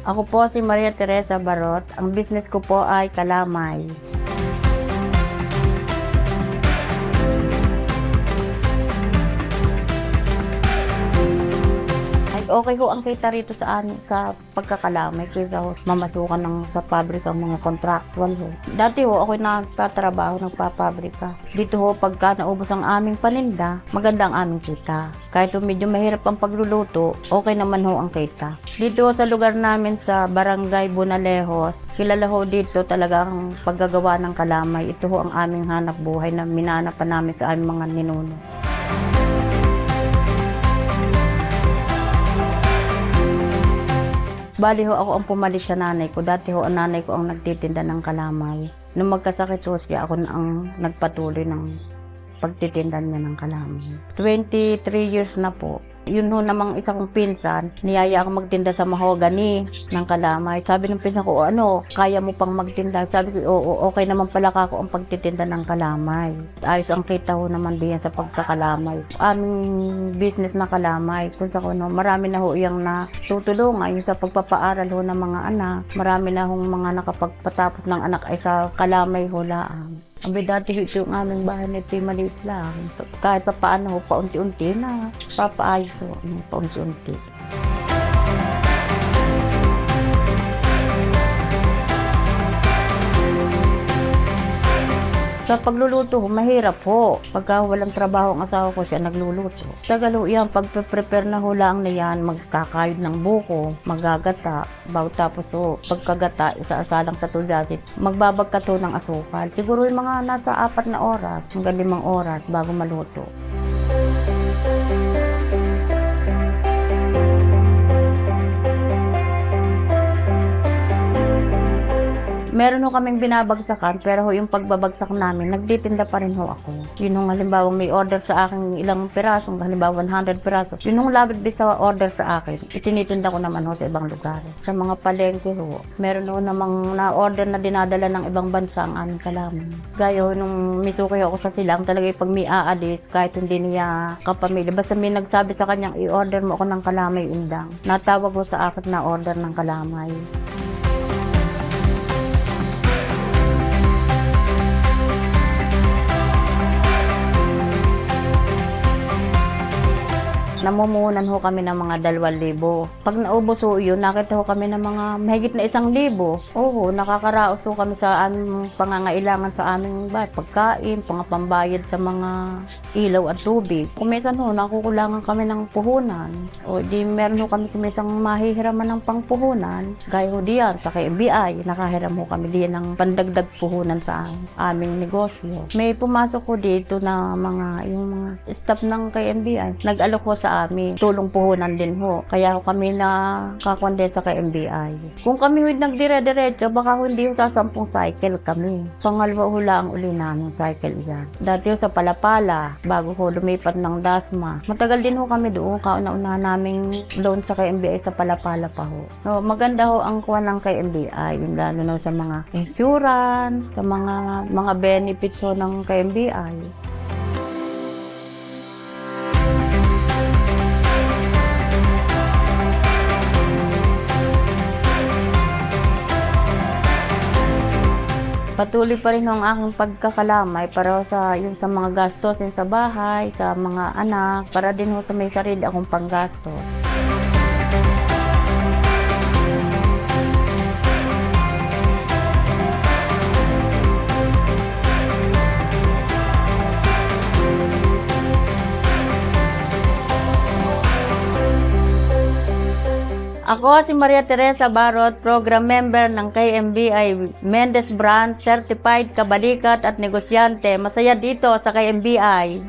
Ako po si Maria Teresa Barot. Ang business ko po ay kalamay. Okay ho ang kita rito sa pagkakalamay kaysa ho mamasukan ng sa pabrika mga contractual ho. Dati ho ako nagtatrabaho, nagpapabrika. Dito ho pagka naubos ang aming paninda, maganda ang aming kita. Kahit medyo mahirap ang pagluluto, okay naman ho ang kita. Dito ho sa lugar namin sa Barangay Bunalejos, kilala ho dito talagang paggagawa ng kalamay. Ito ho ang aming hanap buhay na minanapan namin sa aming mga ninuno. Bali ho ako ang pumalit sa nanay ko. Dati ho ang nanay ko ang nagtitinda ng kalamay. Nung magkasakit ho siya, ako na ang nagpatuloy ng pagtitinda niya ng kalamay. 23 years na po. Yun ho namang isang pinsan, niyaya ako magtinda sa mahogany ng kalamay. Sabi ng pinsan ko, ano, kaya mo pang magtinda? Sabi ko, oo, okay naman pala ako ang pagtitinda ng kalamay. Ayos ang kita ho naman diyan sa pagkakalamay. Aming business na kalamay, kung sa kuno, marami na ho iyang natutulungan. Yung sa pagpapaaral ho ng mga anak, marami na hong mga nakapagpatapos ng anak ay sa kalamay ho laang. Abi dati ito yung aming bahay na ito maliit lang. Kahit pa paano ho, paunti-unti na papaayos ho, paunti-unti. Sa pagluluto ho, mahirap ho. Pagka walang trabaho ang asawa ko, siya nagluluto. Tagal ho yan, pagpe-prepare na ho lang na yan, magkakayod ng buko, magagata, bago tapos ho, pagkagata, isa-asalang sa tulyasit, magbabagkat ho ng asukal. Siguro yung mga nasa 4 na oras, hanggang 5 oras bago maluto. Meron ho kaming binabagsakan, pero ho yung pagbabagsak namin, nagtitinda pa rin ho ako. Yun ho halimbawa may order sa akin ilang piraso, halimbawa 100 piraso. Yun ho labit sa order sa akin, itinitinda ko naman ho sa ibang lugar. Sa mga palengke ho, meron ho namang na-order na dinadala ng ibang bansa ang aming kalamay. Gaya ho nung mitukoy ako sa silang, talaga pag may aalis, kahit hindi niya kapamilya, basta may nagsabi sa kanyang i-order mo ako ng kalamay indang. Natawag ho sa akin na order ng kalamay. Namumuhunan ho kami ng mga 2,000. Pag naubos ho yun, nakita ho kami ng mga mahigit na 1,000. Oo, nakakaraos ho kami sa aming pangangailangan sa aming bahay. Pagkain, pambayad sa mga ilaw at tubig. Kumisan ho, nakukulangan kami ng puhunan. O di meron ho kami kumisang mahihiraman ng pangpuhunan. Gaya ho diyan, sa KBI, nakahiram ho kami diyan ng pandagdag puhunan sa aming negosyo. May pumasok ho dito na yung mga staff ng KBI. Nag-alok ho sa amin. Tulong puhunan din ho. Kaya ho kami na kakonde sa KMBI. Kung kami ho nagdire-diretso, baka hindi ho sa 10 cycle kami. Pangalawa ho lang uli namin cycle yan. Dati ho sa Palapala, bago ho lumipat ng Dasma. Matagal din ho kami doon. Kauna-una naming loan sa KMBI sa Palapala pa ho. So, maganda ho ang kuha ng KMBI. Yung lalo na sa mga insurance, sa mga benefits ho ng KMBI. Patuloy pa rin ang aking pagkakalamay para sa mga gastos sa bahay, sa mga anak, para din ho sa may sarili akong panggastos. Ako si Maria Teresa Barot, program member ng KMBI Mendez Branch, Certified Kabalikat at Negosyante. Masaya dito sa KMBI.